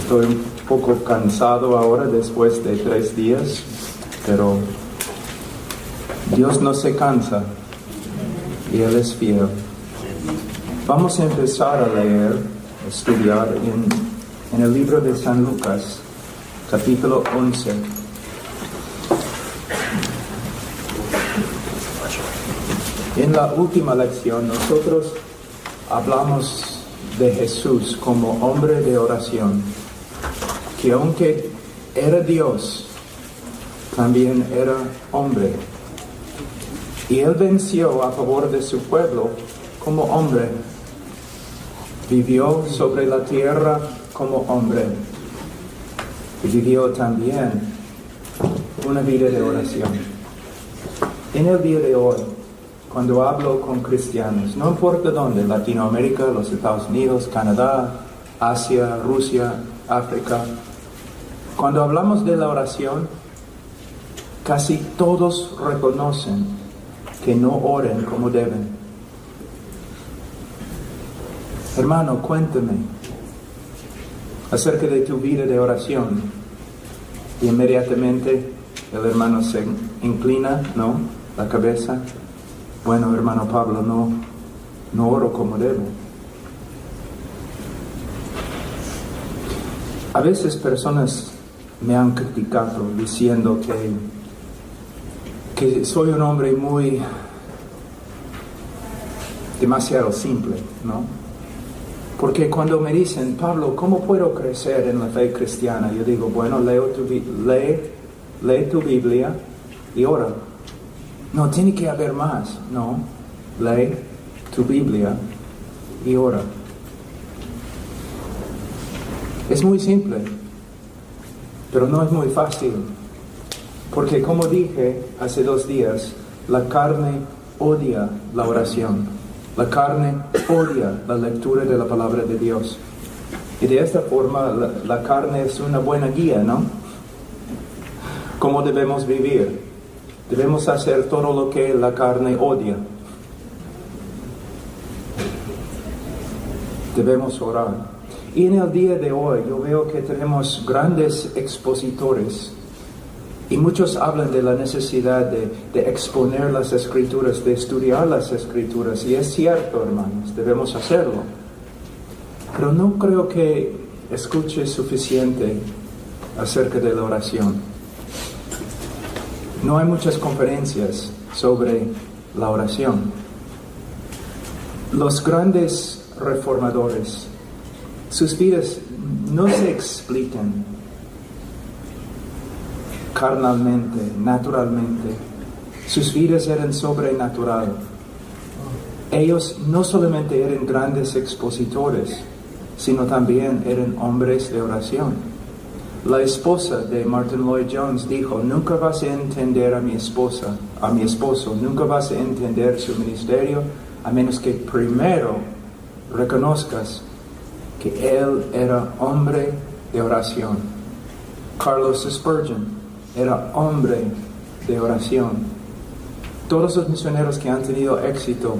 Estoy un poco cansado ahora después de 3 días, pero Dios no se cansa y Él es fiel. Vamos a empezar a leer, a estudiar en el libro de San Lucas, capítulo 11. En la última lección nosotros hablamos de Jesús como hombre de oración, que aunque era Dios, también era hombre. Y Él venció a favor de su pueblo como hombre. Vivió sobre la tierra como hombre. Y vivió también una vida de oración. En el día de hoy, cuando hablo con cristianos, no importa dónde, Latinoamérica, los Estados Unidos, Canadá, Asia, Rusia, África, cuando hablamos de la oración, casi todos reconocen que no oren como deben. Hermano, cuéntame acerca de tu vida de oración. Y inmediatamente el hermano se inclina, ¿no?, la cabeza. Bueno, hermano Pablo, no oro como debo. A veces personas me han criticado diciendo que soy un hombre demasiado simple, ¿no? Porque cuando me dicen, Pablo, ¿cómo puedo crecer en la fe cristiana? Yo digo, bueno, lee tu Biblia y ora. No, tiene que haber más. No, lee tu Biblia y ora. Es muy simple, pero no es muy fácil. Porque como dije hace 2 días, la carne odia la oración. La carne odia la lectura de la palabra de Dios. Y de esta forma la carne es una buena guía, ¿no? ¿Cómo debemos vivir? Debemos hacer todo lo que la carne odia. Debemos orar. Y en el día de hoy yo veo que tenemos grandes expositores. Y muchos hablan de la necesidad de exponer las Escrituras, de estudiar las Escrituras. Y es cierto, hermanos, debemos hacerlo. Pero no creo que escuche suficiente acerca de la oración. No hay muchas conferencias sobre la oración. Los grandes reformadores, sus vidas no se explican carnalmente, naturalmente. Sus vidas eran sobrenatural. Ellos no solamente eran grandes expositores, sino también eran hombres de oración. La esposa de Martin Lloyd Jones dijo, nunca vas a entender a mi esposo, nunca vas a entender su ministerio, a menos que primero reconozcas que él era hombre de oración. Carlos Spurgeon era hombre de oración. Todos los misioneros que han tenido éxito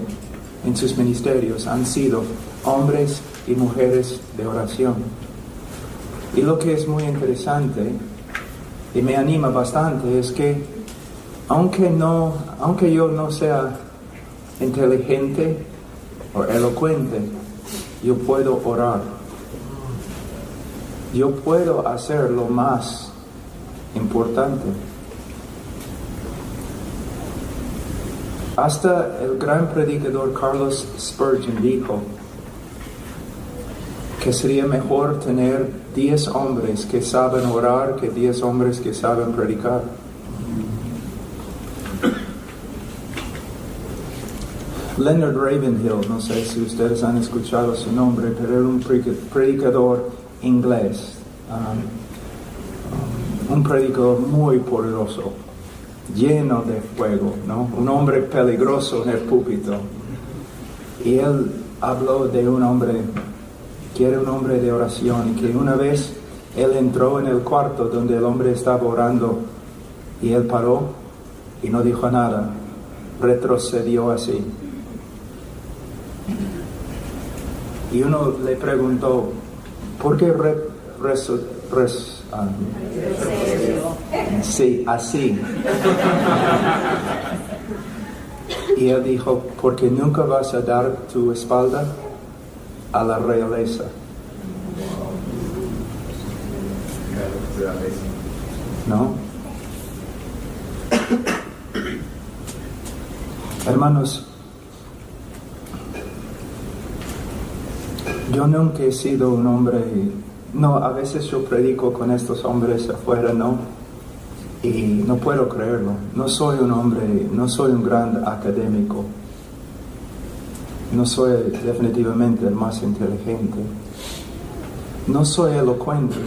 en sus ministerios han sido hombres y mujeres de oración. Y lo que es muy interesante y me anima bastante es que aunque yo no sea inteligente o elocuente, yo puedo orar. Yo puedo hacer lo más importante. Hasta el gran predicador Carlos Spurgeon dijo que sería mejor tener 10 hombres que saben orar que 10 hombres que saben predicar. Leonard Ravenhill, no sé si ustedes han escuchado su nombre, pero era un predicador inglés, un predicador muy poderoso, lleno de fuego, ¿no? Un hombre peligroso en el púlpito. Y él habló de un hombre que era un hombre de oración, y que una vez él entró en el cuarto donde el hombre estaba orando y él paró y no dijo nada, retrocedió así. Y uno le preguntó, ¿por qué sí, así. Y él dijo, porque nunca vas a dar tu espalda a la realeza. ¿No? Hermanos, yo nunca he sido un hombre, no, a veces yo predico con estos hombres afuera, ¿no? Y no puedo creerlo. No soy un hombre, no soy un gran académico. No soy definitivamente el más inteligente. No soy elocuente.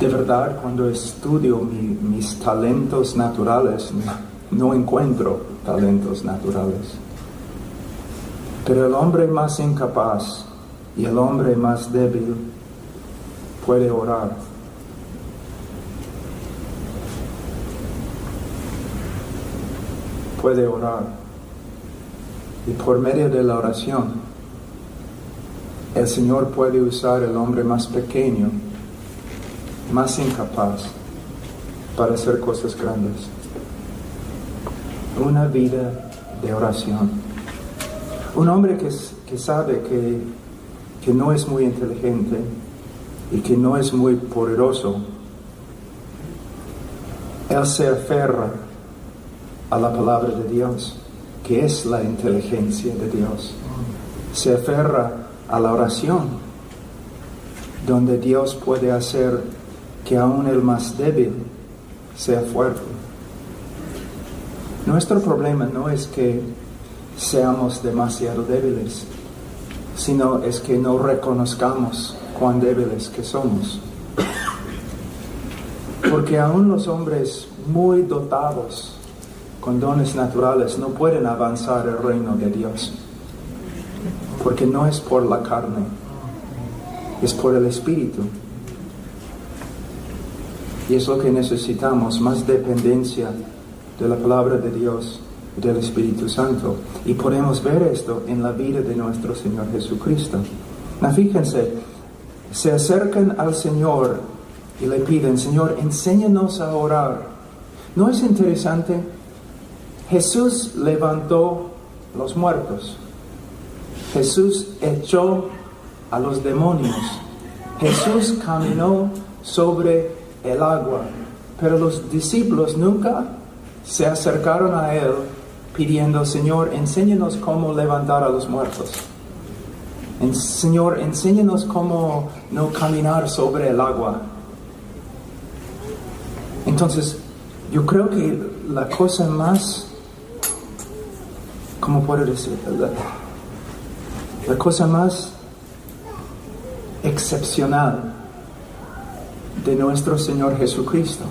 De verdad, cuando estudio mis talentos naturales, no encuentro talentos naturales. Pero el hombre más incapaz y el hombre más débil puede orar. Puede orar. Y por medio de la oración, el Señor puede usar al hombre más pequeño, más incapaz, para hacer cosas grandes. Una vida de oración. Un hombre que sabe que no es muy inteligente y que no es muy poderoso, él se aferra a la palabra de Dios, que es la inteligencia de Dios. Se aferra a la oración, donde Dios puede hacer que aún el más débil sea fuerte. Nuestro problema no es que seamos demasiado débiles, sino es que no reconozcamos cuán débiles que somos. Porque aún los hombres muy dotados con dones naturales no pueden avanzar el reino de Dios, porque no es por la carne, es por el Espíritu. Y es lo que necesitamos, más dependencia de la palabra de Dios y del Espíritu Santo. Y podemos ver esto en la vida de nuestro Señor Jesucristo. Fíjense, se acercan al Señor y le piden, Señor, enséñanos a orar. ¿No es interesante? Jesús levantó los muertos. Jesús echó a los demonios. Jesús caminó sobre el agua. Pero los discípulos nunca se acercaron a Él pidiendo, Señor, enséñanos cómo levantar a los muertos. Señor, enséñanos cómo no caminar sobre el agua. Entonces, yo creo que la cosa más, ¿cómo puedo decir? La cosa más excepcional de nuestro Señor Jesucristo,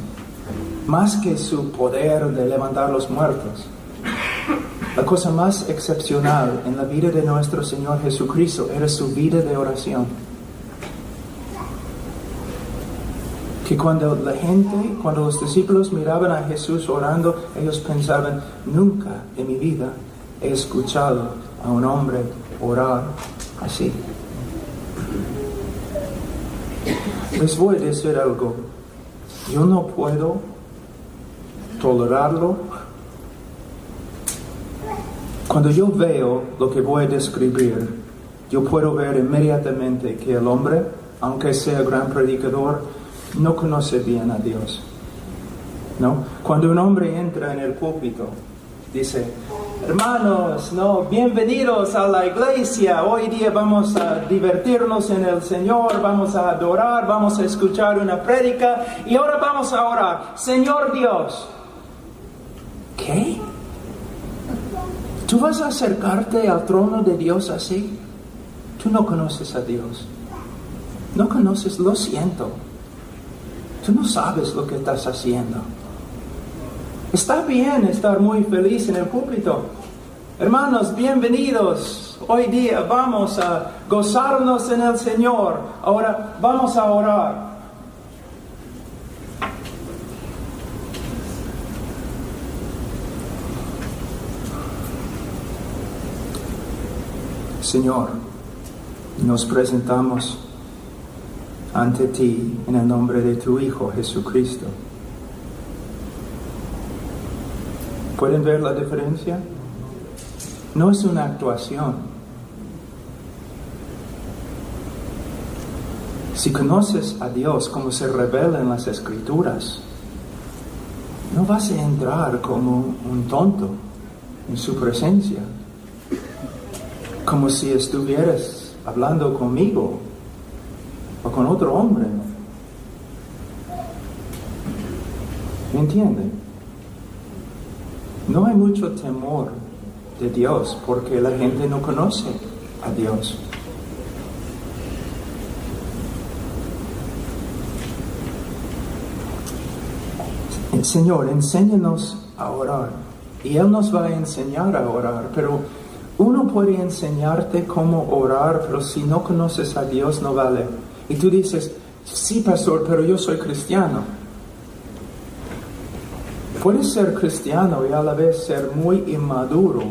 más que su poder de levantar los muertos, la cosa más excepcional en la vida de nuestro Señor Jesucristo era su vida de oración. Que cuando cuando los discípulos miraban a Jesús orando, ellos pensaban, nunca en mi vida he escuchado a un hombre orar así. Les voy a decir algo. Yo no puedo tolerarlo. Cuando yo veo lo que voy a describir, yo puedo ver inmediatamente que el hombre, aunque sea gran predicador, no conoce bien a Dios. ¿No? Cuando un hombre entra en el púlpito, dice, hermanos, bienvenidos a la iglesia. Hoy día vamos a divertirnos en el Señor, vamos a adorar, vamos a escuchar una prédica y ahora vamos a orar. Señor Dios. ¿Qué? ¿Tú vas a acercarte al trono de Dios así? Tú no conoces a Dios. No conoces, lo siento. Tú no sabes lo que estás haciendo. Está bien estar muy feliz en el púlpito. Hermanos, bienvenidos. Hoy día vamos a gozarnos en el Señor. Ahora vamos a orar. Señor, Nos presentamos ante ti en el nombre de tu Hijo Jesucristo. ¿Pueden ver la diferencia? No es una actuación. Si conoces a Dios como se revela en las Escrituras, no vas a entrar como un tonto en su presencia, como si estuvieras hablando conmigo o con otro hombre. ¿Me entienden? No hay mucho temor de Dios porque la gente no conoce a Dios. Señor, enséñanos a orar. Y Él nos va a enseñar a orar, pero uno puede enseñarte cómo orar, pero si no conoces a Dios no vale. Y tú dices, sí, pastor, pero yo soy cristiano. Puedes ser cristiano y a la vez ser muy inmaduro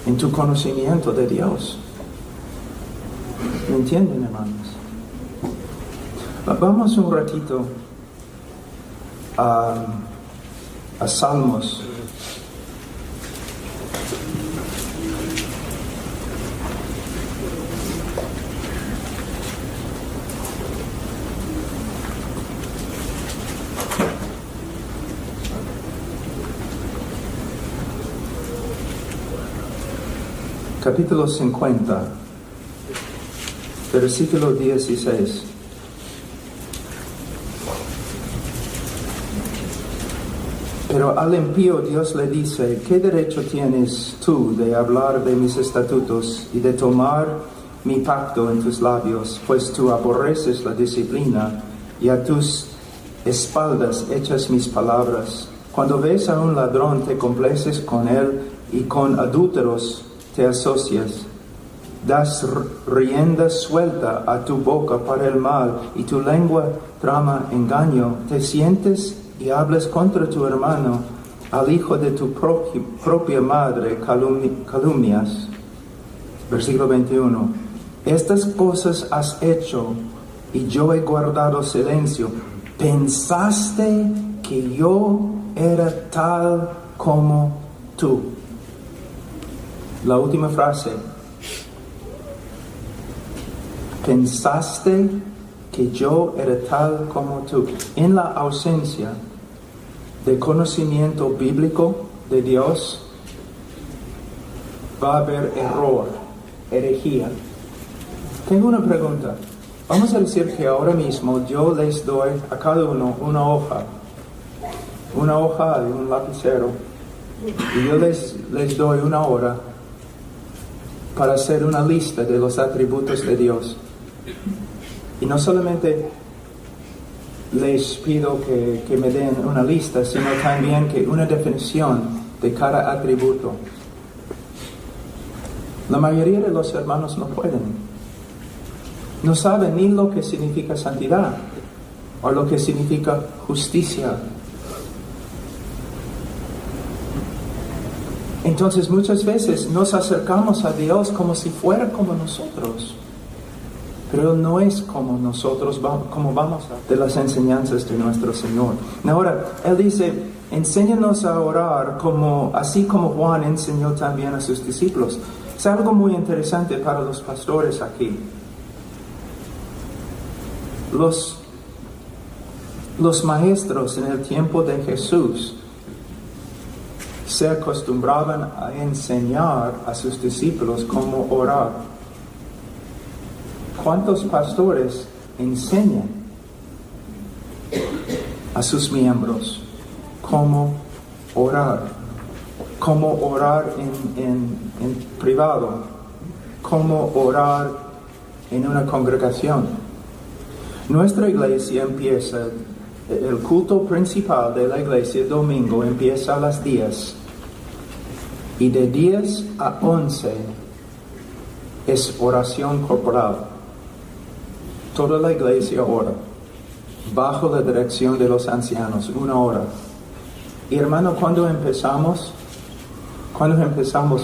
en tu conocimiento de Dios. ¿Me entienden, hermanos? Vamos un ratito a Salmos. Capítulo 50, versículo 16. Pero al impío Dios le dice, ¿qué derecho tienes tú de hablar de mis estatutos y de tomar mi pacto en tus labios? Pues tú aborreces la disciplina y a tus espaldas echas mis palabras. Cuando ves a un ladrón te complaces con él y con adúlteros te asocias. Das rienda suelta a tu boca para el mal y tu lengua trama engaño. Te sientes y hablas contra tu hermano, al hijo de tu propia madre calumnias. Versículo 21. Estas cosas has hecho y yo he guardado silencio. ¿Pensaste que yo era tal como tú? La última frase. ¿Pensaste que yo era tal como tú? En la ausencia de conocimiento bíblico de Dios, va a haber error, herejía. Tengo una pregunta. Vamos a decir que ahora mismo yo les doy a cada uno una hoja de un lapicero, y yo les doy una hora para hacer una lista de los atributos de Dios. Y no solamente les pido que me den una lista, sino también que una definición de cada atributo. La mayoría de los hermanos no pueden. No saben ni lo que significa santidad o lo que significa justicia. Entonces muchas veces nos acercamos a Dios como si fuera como nosotros. Pero no es como nosotros, como vamos de las enseñanzas de nuestro Señor. Ahora, Él dice, enséñanos a orar así como Juan enseñó también a sus discípulos. Es algo muy interesante para los pastores aquí. Los maestros en el tiempo de Jesús se acostumbraban a enseñar a sus discípulos cómo orar. ¿Cuántos pastores enseñan a sus miembros cómo orar? Cómo orar en privado, cómo orar en una congregación. Nuestra iglesia empieza, el culto principal de la iglesia el domingo empieza a las 10. Y de 10 a 11 es oración corporal. Toda la iglesia ora, bajo la dirección de los ancianos, 1 hora. Y hermano, cuando empezamos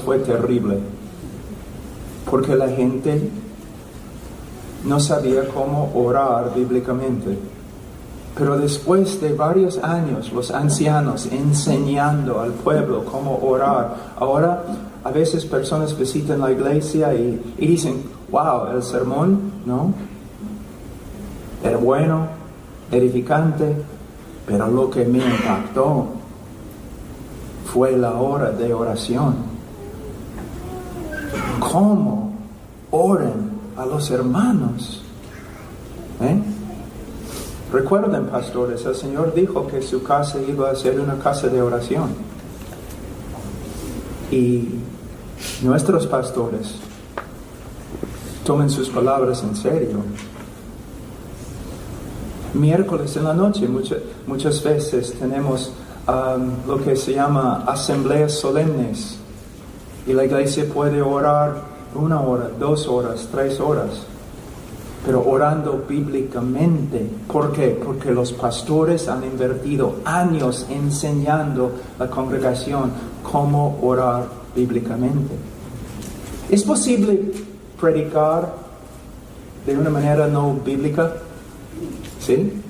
fue terrible. porque la gente no sabía cómo orar bíblicamente. Pero después de varios años, los ancianos enseñando al pueblo cómo orar, ahora a veces personas visitan la iglesia y dicen, wow, el sermón, ¿no? Era bueno, edificante, pero lo que me impactó fue la hora de oración. ¿Cómo oran a los hermanos? Recuerden, pastores, el Señor dijo que su casa iba a ser una casa de oración. Y nuestros pastores tomen sus palabras en serio. Miércoles en la noche, muchas veces tenemos lo que se llama asambleas solemnes. Y la iglesia puede orar 1 hora, 2 horas, 3 horas. Pero orando bíblicamente. ¿Por qué? Porque los pastores han invertido años enseñando a la congregación cómo orar bíblicamente. ¿Es posible predicar de una manera no bíblica? ¿Sí?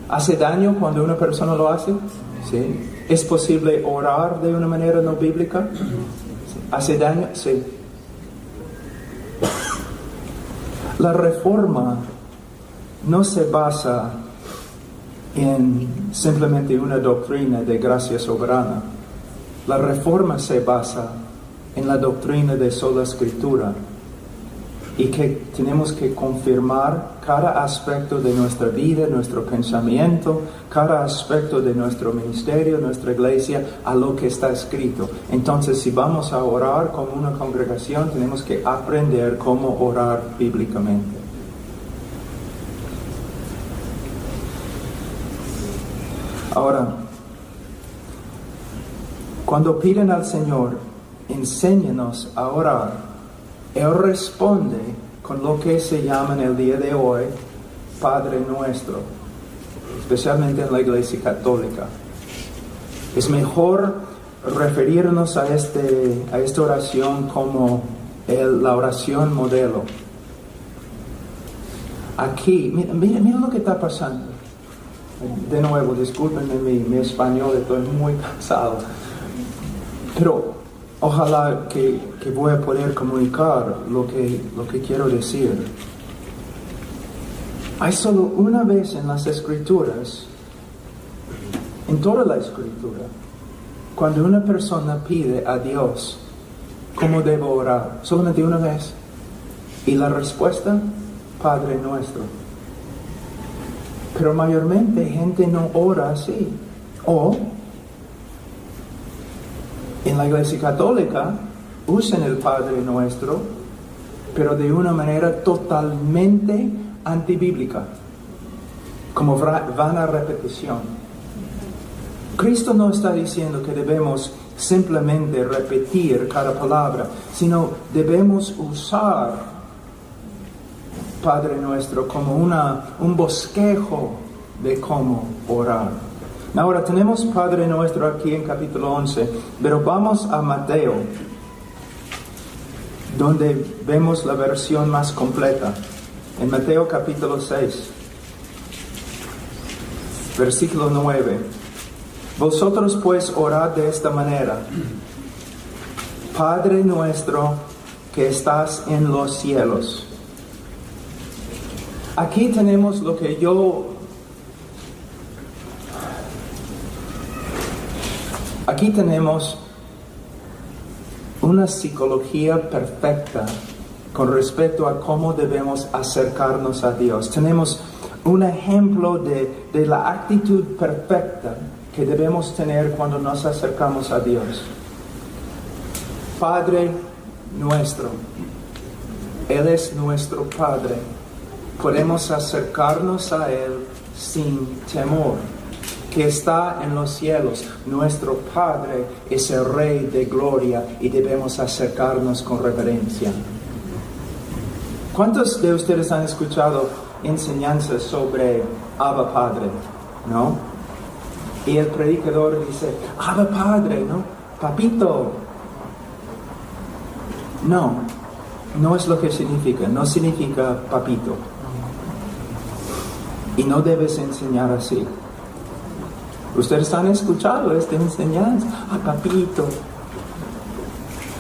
¿Hace daño cuando una persona lo hace? ¿Sí? ¿Es posible orar de una manera no bíblica? ¿Sí? ¿Hace daño? Sí. La reforma no se basa en simplemente una doctrina de gracia soberana. La reforma se basa en la doctrina de sola escritura y que tenemos que confirmar cada aspecto de nuestra vida, nuestro pensamiento, cada aspecto de nuestro ministerio, nuestra iglesia, a lo que está escrito. Entonces, si vamos a orar como una congregación, tenemos que aprender cómo orar bíblicamente. Ahora, cuando piden al Señor, enséñanos a orar, Él responde con lo que se llama en el día de hoy Padre Nuestro, especialmente en la Iglesia Católica. Es mejor referirnos a esta oración como la oración modelo. Aquí, mira lo que está pasando. De nuevo, discúlpenme mi español, estoy muy cansado. Pero ojalá que voy a poder comunicar lo que quiero decir. Hay solo una vez en las Escrituras, en toda la Escritura, cuando una persona pide a Dios cómo debo orar, solamente una vez. Y la respuesta, Padre Nuestro. Pero mayormente gente no ora así. O en la Iglesia Católica usan el Padre Nuestro, pero de una manera totalmente antibíblica, como vana repetición. Cristo no está diciendo que debemos simplemente repetir cada palabra, sino debemos usar Padre Nuestro como un bosquejo de cómo orar. Ahora tenemos Padre Nuestro aquí en capítulo 11, pero vamos a Mateo, donde vemos la versión más completa. En Mateo capítulo 6, versículo 9. Vosotros pues orad de esta manera: Padre nuestro que estás en los cielos. Aquí tenemos lo que Aquí tenemos una psicología perfecta con respecto a cómo debemos acercarnos a Dios. Tenemos un ejemplo de la actitud perfecta que debemos tener cuando nos acercamos a Dios. Padre nuestro, Él es nuestro Padre. Podemos acercarnos a Él sin temor, que está en los cielos. Nuestro Padre es el Rey de gloria y debemos acercarnos con reverencia. ¿Cuántos de ustedes han escuchado enseñanzas sobre Abba Padre? ¿No? Y el predicador dice, Abba Padre, ¿no? Papito. No. no es lo que significa. No significa papito. Y no debes enseñar así. Ustedes han escuchado esta enseñanza. Papito.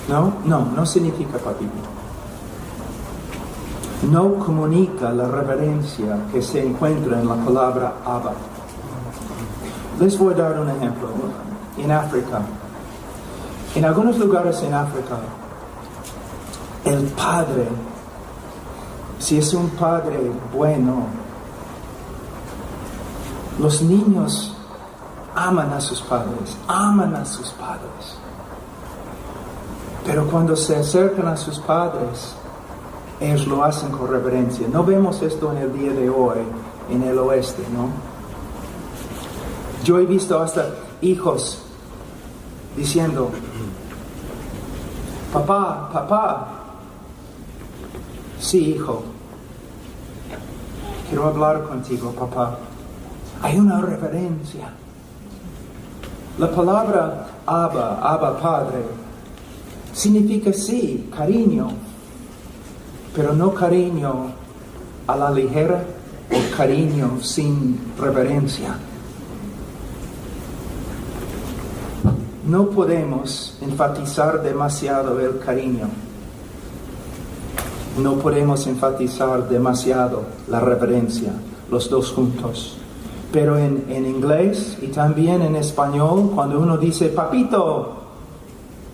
No significa papito. No comunica la reverencia que se encuentra en la palabra Abba. Les voy a dar un ejemplo. En África, en algunos lugares en África, el padre, si es un padre bueno, los niños aman a sus padres. Pero cuando se acercan a sus padres, ellos lo hacen con reverencia. No vemos esto en el día de hoy, en el oeste, ¿no? Yo he visto hasta hijos diciendo, papá, sí, hijo, quiero hablar contigo, papá. Hay una reverencia. La palabra Abba, Padre, significa sí, cariño, pero no cariño a la ligera o cariño sin reverencia. No podemos enfatizar demasiado el cariño. No podemos enfatizar demasiado la reverencia, los dos juntos. Pero en inglés y también en español, cuando uno dice papito,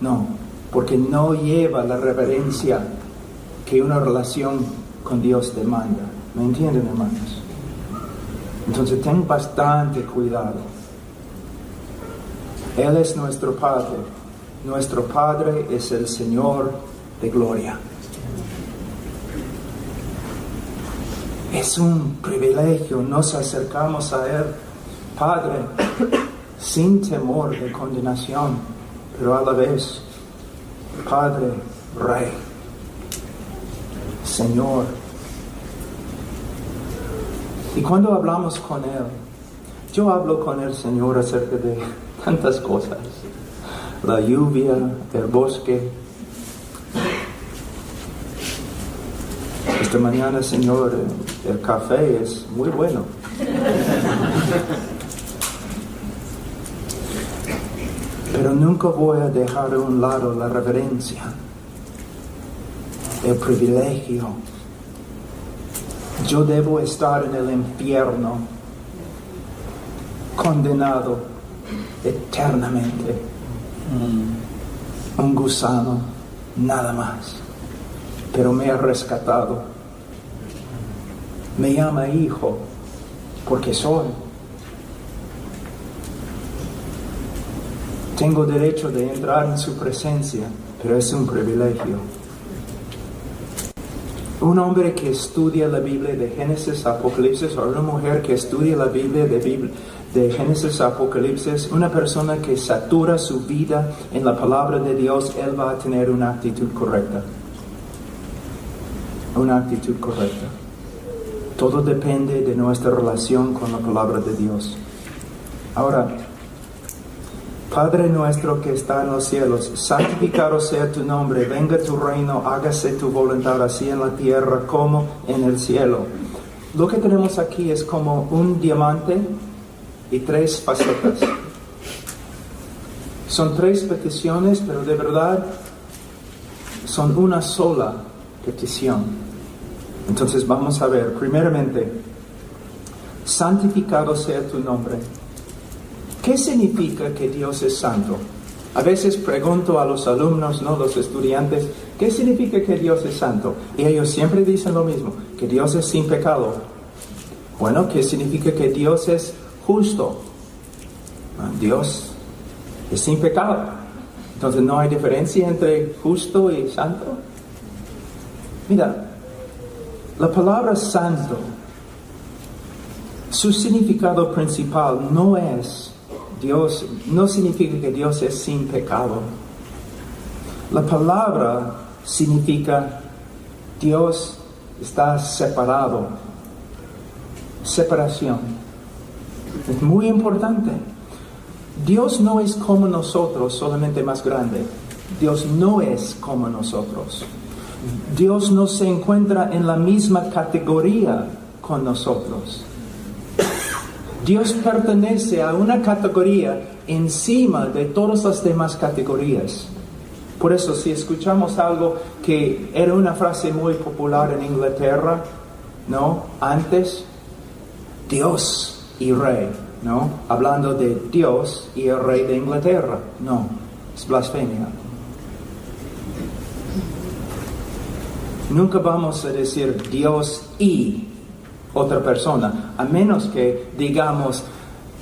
no, porque no lleva la reverencia que una relación con Dios demanda. ¿Me entienden, hermanos? Entonces ten bastante cuidado. Él es nuestro Padre. Nuestro Padre es el Señor de gloria. Es un privilegio. Nos acercamos a Él, Padre, sin temor de condenación, pero a la vez, Padre, Rey, Señor. Y cuando hablamos con Él, yo hablo con el Señor acerca de tantas cosas. La lluvia, el bosque. Esta mañana, Señor, el café es muy bueno. Pero nunca voy a dejar a un lado la reverencia, el privilegio. Yo debo estar en el infierno, condenado eternamente. Un gusano, nada más. Pero me ha rescatado. Me llama hijo, porque soy. Tengo derecho de entrar en su presencia, pero es un privilegio. Un hombre que estudia la Biblia de Génesis a Apocalipsis, o una mujer que estudia la Biblia de Génesis a Apocalipsis, una persona que satura su vida en la palabra de Dios, él va a tener una actitud correcta. Una actitud correcta. Todo depende de nuestra relación con la palabra de Dios. Ahora, Padre nuestro que está en los cielos, santificado sea tu nombre, venga tu reino, hágase tu voluntad, así en la tierra como en el cielo. Lo que tenemos aquí es como un diamante y 3 facetas. Son 3 peticiones, pero de verdad son una sola petición. Entonces vamos a ver, primeramente, santificado sea tu nombre. ¿Qué significa que Dios es santo? A veces pregunto a los alumnos, no los estudiantes, ¿qué significa que Dios es santo? Y ellos siempre dicen lo mismo, que Dios es sin pecado. Bueno, ¿qué significa que Dios es justo? Dios es sin pecado. Entonces, ¿no hay diferencia entre justo y santo? Mira, la palabra santo, su significado principal no es Dios, no significa que Dios es sin pecado. La palabra significa Dios está separado. Separación. Es muy importante. Dios no es como nosotros, solamente más grande. Dios no es como nosotros. Dios no se encuentra en la misma categoría con nosotros. Dios pertenece a una categoría encima de todas las demás categorías. Por eso, si escuchamos algo que era una frase muy popular en Inglaterra, ¿no? Antes, Dios y Rey, ¿no? Hablando de Dios y el Rey de Inglaterra. No, es blasfemia. Nunca vamos a decir Dios y otra persona, a menos que digamos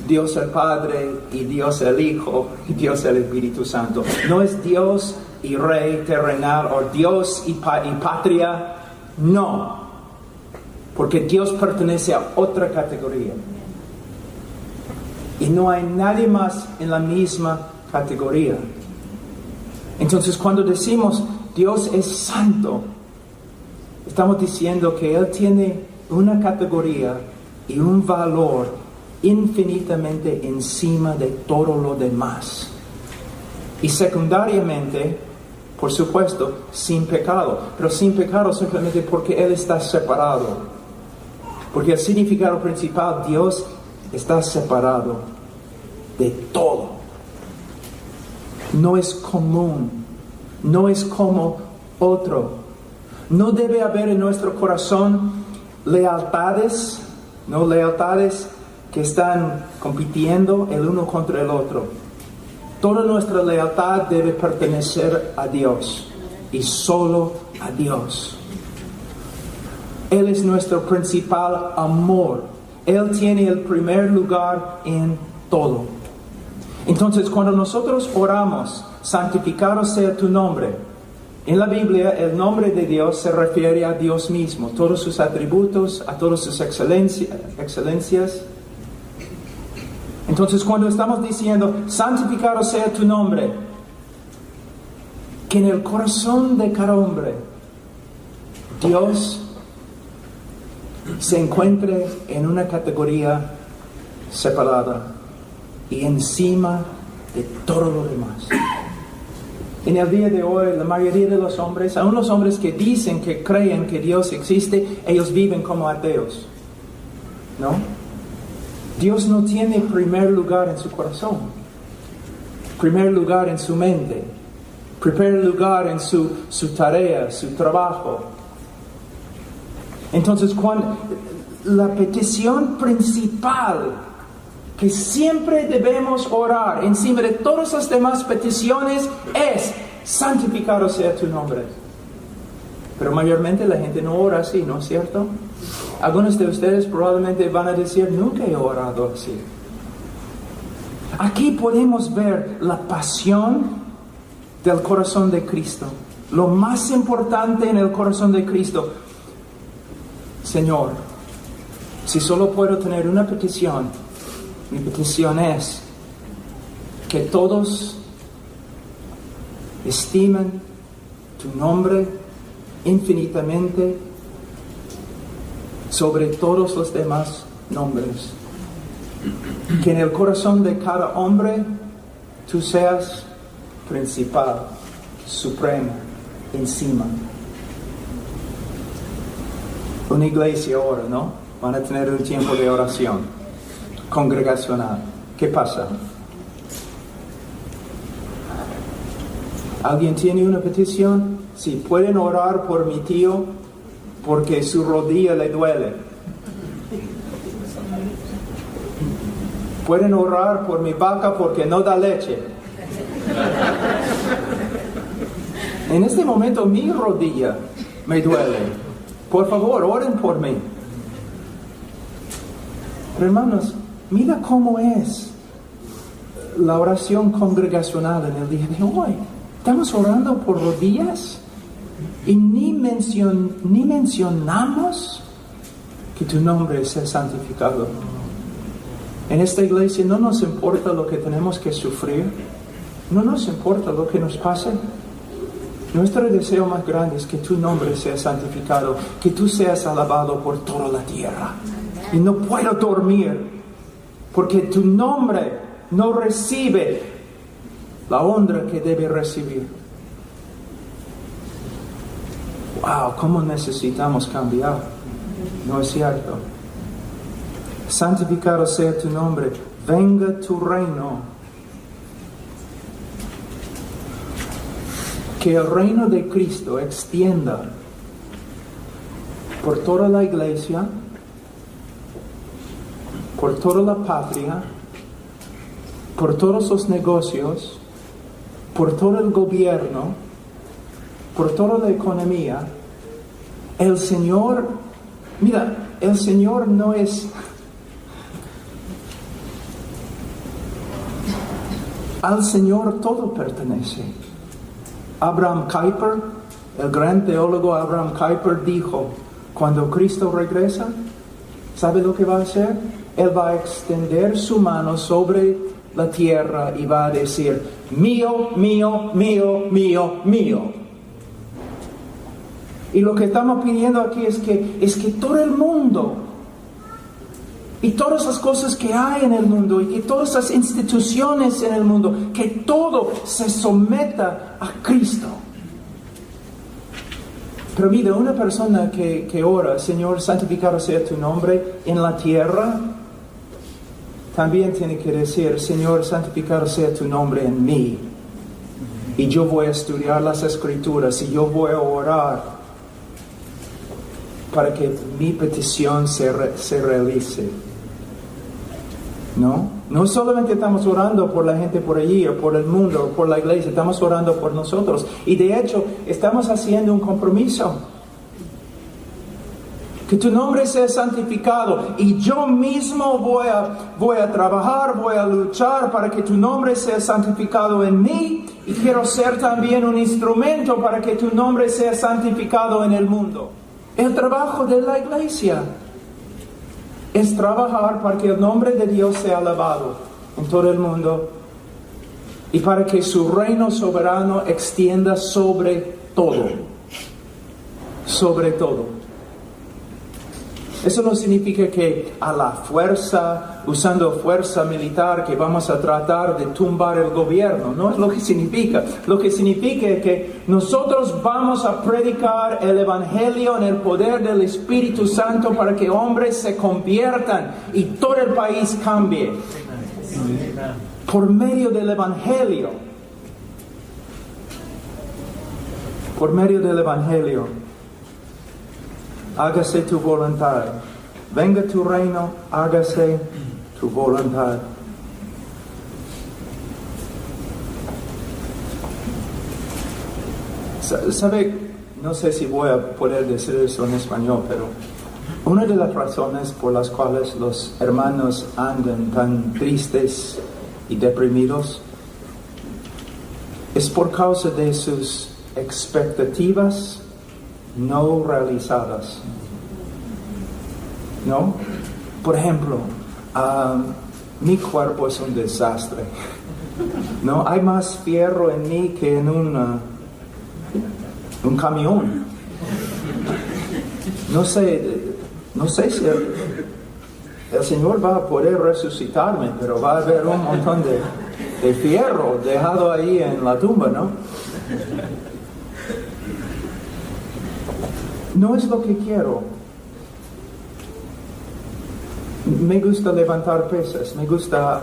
Dios el Padre y Dios el Hijo y Dios el Espíritu Santo. No es Dios y Rey terrenal o Dios y patria. No, porque Dios pertenece a otra categoría. Y no hay nadie más en la misma categoría. Entonces, cuando decimos Dios es santo, estamos diciendo que Él tiene una categoría y un valor infinitamente encima de todo lo demás. Y secundariamente, por supuesto, sin pecado. Pero sin pecado simplemente porque Él está separado. Porque el significado principal, Dios está separado de todo. No es común. No es como otro. No debe haber en nuestro corazón lealtades, no lealtades que están compitiendo el uno contra el otro. Toda nuestra lealtad debe pertenecer a Dios y solo a Dios. Él es nuestro principal amor. Él tiene el primer lugar en todo. Entonces, cuando nosotros oramos, santificado sea tu nombre, en la Biblia, el nombre de Dios se refiere a Dios mismo, todos sus atributos, a todas sus excelencias. Entonces, cuando estamos diciendo, santificado sea tu nombre, que en el corazón de cada hombre, Dios se encuentre en una categoría separada y encima de todo lo demás. En el día de hoy, la mayoría de los hombres, aun los hombres que dicen que creen que Dios existe, ellos viven como ateos, ¿no? Dios no tiene primer lugar en su corazón, primer lugar en su mente, primer lugar en su tarea, su trabajo. Entonces, cuando la petición principal que siempre debemos orar encima de todas las demás peticiones es: santificado sea tu nombre. Pero mayormente la gente no ora así, ¿no es cierto? Algunos de ustedes probablemente van a decir: nunca he orado así. Aquí podemos ver la pasión del corazón de Cristo. Lo más importante en el corazón de Cristo: Señor, si solo puedo tener una petición, mi petición es que todos estimen tu nombre infinitamente sobre todos los demás nombres. Que en el corazón de cada hombre tú seas principal, supremo, encima. Una iglesia ahora, ¿no? Van a tener un tiempo de oración congregacional. ¿Qué pasa? ¿Alguien tiene una petición? Sí, pueden orar por mi tío porque su rodilla le duele. Pueden orar por mi vaca porque no da leche. En este momento mi rodilla me duele. Por favor, oren por mí. Pero hermanos, mira cómo es la oración congregacional en el día de hoy. Estamos orando por rodillas y ni mencionamos que tu nombre sea santificado. En esta iglesia no nos importa lo que tenemos que sufrir, no nos importa lo que nos pase. Nuestro deseo más grande es que tu nombre sea santificado, que tú seas alabado por toda la tierra. Y no puedo dormir porque tu nombre no recibe la honra que debe recibir. Wow, ¿cómo necesitamos cambiar? ¿No es cierto? Santificado sea tu nombre, venga tu reino. Que el reino de Cristo extienda por toda la iglesia, por toda la patria, por todos los negocios, por todo el gobierno, por toda la economía. El Señor, mira, el Señor no es... Al Señor todo pertenece. Abraham Kuyper, el gran teólogo Abraham Kuyper dijo, cuando Cristo regresa, ¿sabe lo que va a hacer? Él va a extender su mano sobre la tierra y va a decir, mío, mío, mío, mío, mío. Y lo que estamos pidiendo aquí es que todo el mundo y todas las cosas que hay en el mundo y que todas las instituciones en el mundo, que todo se someta a Cristo. Pero mira, una persona que ora, Señor, santificado sea tu nombre en la tierra, también tiene que decir, Señor, santificado sea tu nombre en mí. Y yo voy a estudiar las Escrituras y yo voy a orar para que mi petición se realice. No solamente estamos orando por la gente por allí, o por el mundo, o por la iglesia, estamos orando por nosotros. Y de hecho, estamos haciendo un compromiso. Que tu nombre sea santificado. Y yo mismo voy a trabajar, voy a luchar para que tu nombre sea santificado en mí. Y quiero ser también un instrumento para que tu nombre sea santificado en el mundo. El trabajo de la iglesia es trabajar para que el nombre de Dios sea alabado en todo el mundo y para que su reino soberano extienda sobre todo. Sobre todo. Eso no significa que a la fuerza, usando fuerza militar, que vamos a tratar de tumbar el gobierno. No es lo que significa. Lo que significa es que nosotros vamos a predicar el Evangelio en el poder del Espíritu Santo para que hombres se conviertan y todo el país cambie. Por medio del Evangelio. Por medio del Evangelio. Hágase tu voluntad. Venga tu reino, hágase tu voluntad. ¿Sabe? No sé si voy a poder decir eso en español, pero una de las razones por las cuales los hermanos andan tan tristes y deprimidos es por causa de sus expectativas no realizadas. ¿No? Por ejemplo, mi cuerpo es un desastre. ¿No? Hay más fierro en mí que en un camión. No sé si el Señor va a poder resucitarme, pero va a haber un montón de fierro dejado ahí en la tumba, ¿no? No es lo que quiero. Me gusta levantar pesas, me gusta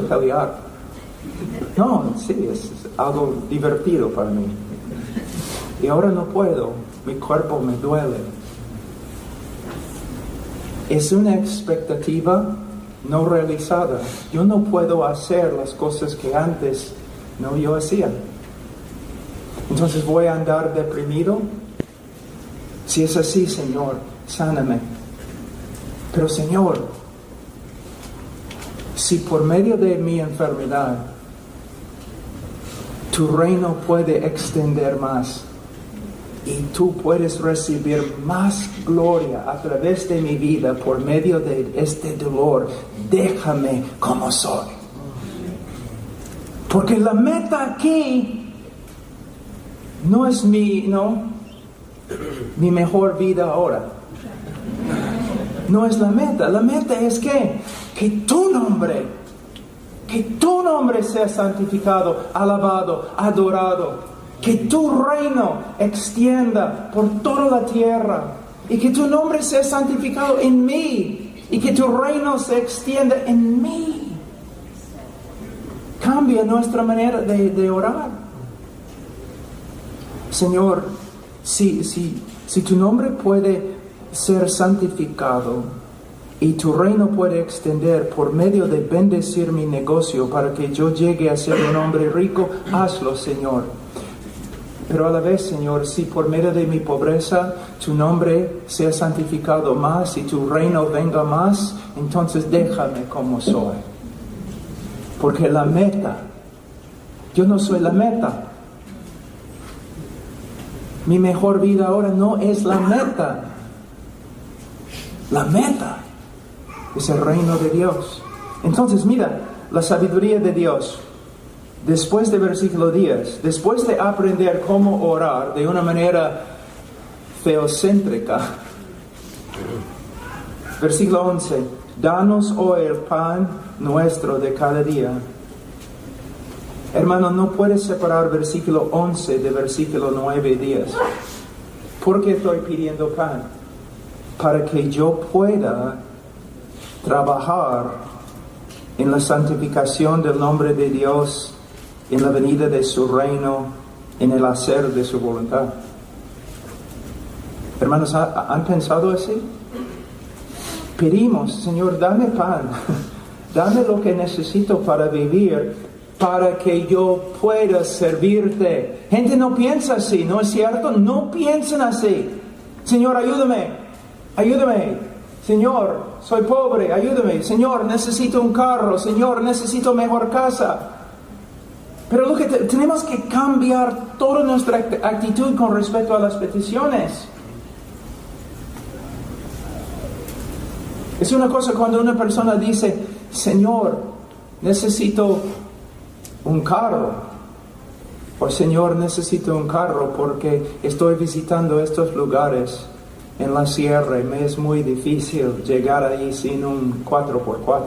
pelear. No, sí, es algo divertido para mí. Y ahora no puedo, mi cuerpo me duele. Es una expectativa no realizada. Yo no puedo hacer las cosas que antes no yo hacía. Entonces voy a andar deprimido. Si es así, Señor, sáname. Pero Señor, si por medio de mi enfermedad tu reino puede extender más y tú puedes recibir más gloria a través de mi vida por medio de este dolor, déjame como soy. Porque la meta aquí no es mi mejor vida ahora. No es la meta. La meta es que tu nombre sea santificado, alabado, adorado. Que tu reino extienda por toda la tierra y que tu nombre sea santificado en mí y que tu reino se extienda en mí. Cambia nuestra manera de orar. Señor, si tu nombre puede ser santificado y tu reino puede extender por medio de bendecir mi negocio para que yo llegue a ser un hombre rico, hazlo, Señor. Pero a la vez, Señor, si por medio de mi pobreza tu nombre sea santificado más y tu reino venga más, entonces déjame como soy. Porque la meta, yo no soy la meta. Mi mejor vida ahora no es la meta. La meta es el reino de Dios. Entonces, mira, la sabiduría de Dios. Después de versículo 10, después de aprender cómo orar de una manera teocéntrica, versículo 11, danos hoy el pan nuestro de cada día. Hermano, no puedes separar versículo 11 de versículo 9 y 10. ¿Por qué estoy pidiendo pan? Para que yo pueda trabajar en la santificación del nombre de Dios, en la venida de su reino, en el hacer de su voluntad. Hermanos, ¿han pensado así? Pedimos, Señor, dame pan, dame lo que necesito para vivir, para que yo pueda servirte. Gente no piensa así, ¿no es cierto? No piensan así. Señor, ayúdame. Señor, soy pobre, ayúdame. Señor, necesito un carro. Señor, necesito mejor casa. Pero lo que tenemos que cambiar toda nuestra actitud con respecto a las peticiones. Es una cosa cuando una persona dice, Señor, necesito un carro. O Señor, necesito un carro porque estoy visitando estos lugares en la sierra y me es muy difícil llegar ahí sin un 4x4.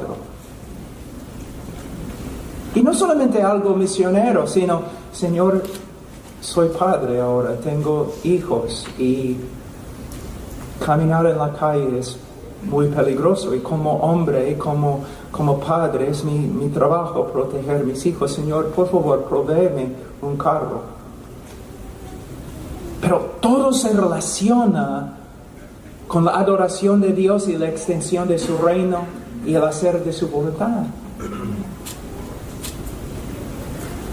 Y no solamente algo misionero, sino, Señor, soy padre ahora, tengo hijos y caminar en la calle es muy peligroso y como hombre y como padre es mi trabajo proteger a mis hijos. Señor, por favor, provéeme un carro. Pero todo se relaciona con la adoración de Dios y la extensión de su reino y el hacer de su voluntad.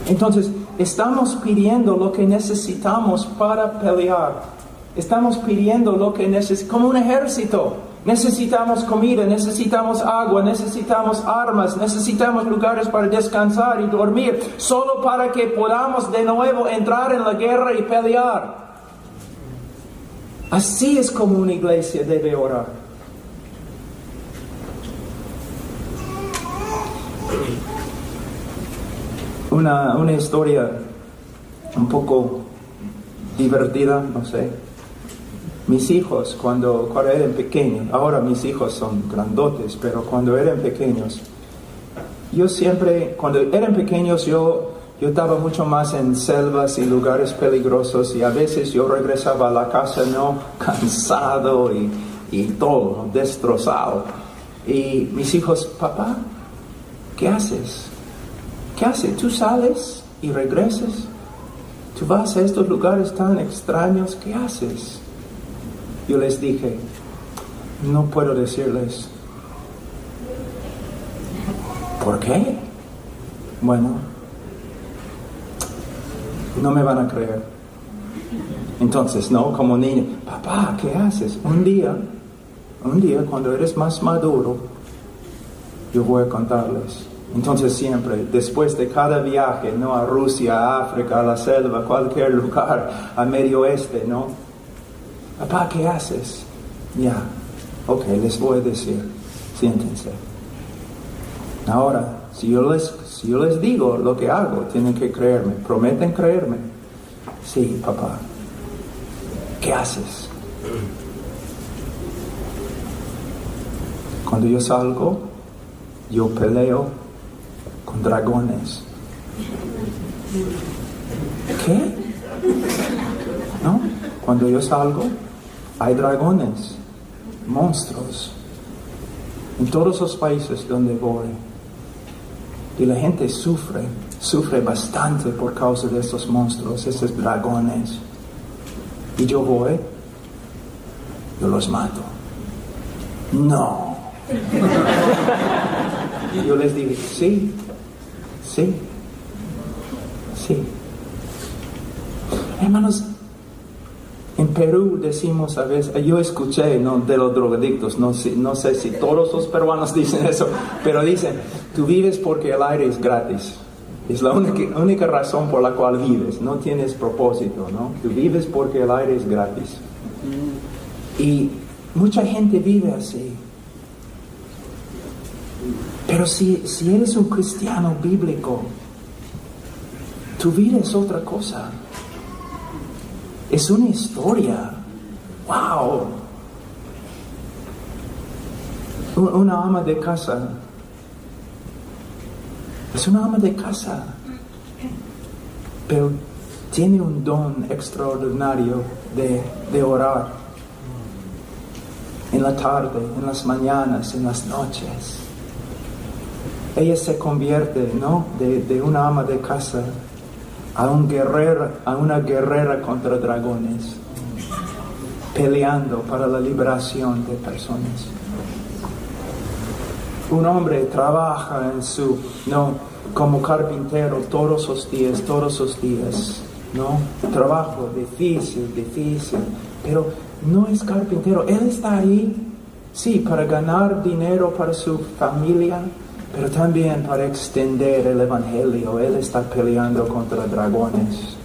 Entonces, estamos pidiendo lo que necesitamos para pelear. Estamos pidiendo lo que necesitamos, como un ejército. Necesitamos comida, necesitamos agua, necesitamos armas, necesitamos lugares para descansar y dormir, solo para que podamos de nuevo entrar en la guerra y pelear. Así es como una iglesia debe orar. Una historia un poco divertida, no sé. Mis hijos, cuando eran pequeños, ahora mis hijos son grandotes, pero cuando eran pequeños, cuando eran pequeños, yo estaba mucho más en selvas y lugares peligrosos y a veces yo regresaba a la casa cansado y todo, destrozado. Y mis hijos, papá, ¿qué haces? ¿Qué haces? ¿Tú sales y regresas? ¿Tú vas a estos lugares tan extraños? ¿Qué haces? Yo les dije, no puedo decirles. ¿Por qué? Bueno, no me van a creer. Entonces, no, como niño, papá, ¿qué haces? Un día, cuando eres más maduro, yo voy a contarles. Entonces siempre, después de cada viaje, ¿no? A Rusia, a África, a la selva, cualquier lugar, a Medio Oeste, ¿no? Papá, ¿qué haces? Ya, ok, les voy a decir, siéntense. Ahora, si yo les digo lo que hago, tienen que creerme. ¿Prometen creerme? Sí, papá. ¿Qué haces? Cuando yo salgo, yo peleo con dragones. ¿Qué? ¿No? Cuando yo salgo, hay dragones, monstruos, en todos los países donde voy. Y la gente sufre bastante por causa de estos monstruos, estos dragones. Y yo voy, yo los mato. No. Y yo les digo, sí. Hermanos, en Perú decimos a veces, yo escuché, ¿no?, de los drogadictos, no sé si todos los peruanos dicen eso, pero dicen, tú vives porque el aire es gratis. Es la única razón por la cual vives, no tienes propósito, ¿no? Tú vives porque el aire es gratis. Y mucha gente vive así. Pero si eres un cristiano bíblico, tu vida es otra cosa. Es una historia. ¡Wow! Una ama de casa. Es una ama de casa. Pero tiene un don extraordinario de orar. En la tarde, en las mañanas, en las noches. Ella se convierte, ¿no?, de una ama de casa a una guerrera contra dragones, peleando para la liberación de personas. Un hombre trabaja como carpintero todos los días, ¿no? Trabajo difícil, pero no es carpintero. Él está ahí, sí, para ganar dinero para su familia, pero también para extender el evangelio. Él está peleando contra dragones.